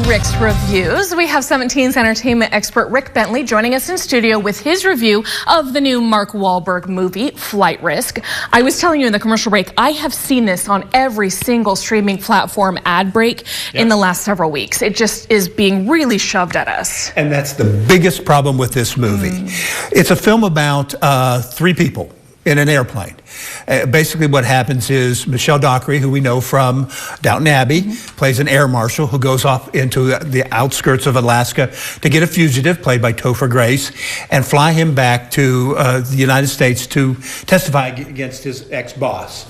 Rick's Reviews. We have 17's entertainment expert Rick Bentley joining us in studio with his review of the new Mark Wahlberg movie, Flight Risk. I was telling you in the commercial break, I have seen this on every single streaming platform ad break in the last several weeks. It just is being really shoved at us. And that's the biggest problem with this movie. It's a film about three people in an airplane. Basically what happens is Michelle Dockery, who we know from Downton Abbey, plays an air marshal who goes off into the outskirts of Alaska to get a fugitive, played by Topher Grace, and fly him back to the United States to testify against his ex-boss.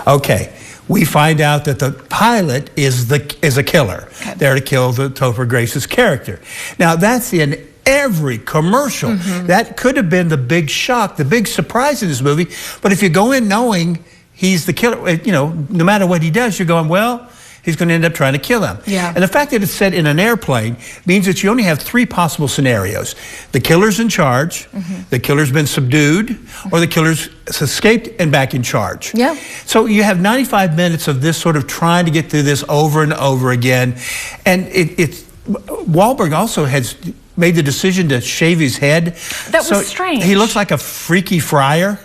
Okay. We find out that the pilot is a killer. There to kill Topher Grace's character. Now that's in every commercial. That could have been the big shock, the big surprise in this movie. But if you go in knowing he's the killer, you know, no matter what he does, you're going, well, he's going to end up trying to kill him. And the fact that it's set in an airplane means that you only have three possible scenarios. The killer's in charge, the killer's been subdued, or the killer's escaped and back in charge. So you have 95 minutes of this sort of trying to get through this over and over again. And Wahlberg also has made the decision to shave his head. That was strange. He looks like a freaky friar.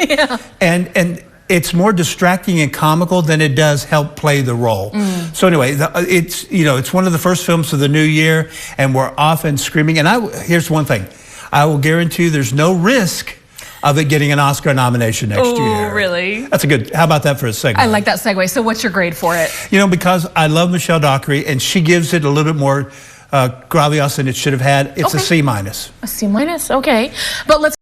And it's more distracting and comical than it does help play the role. So anyway, it's one of the first films of the new year, and we're off and screaming. And here's one thing. I will guarantee you there's no risk of it getting an Oscar nomination next year. Oh, really? That's a good, how about that for a segue? I like that segue. So what's your grade for it? You know, because I love Michelle Dockery, and she gives it a little bit more gravitas than it should have had. It's a C-. A C-, okay. But let's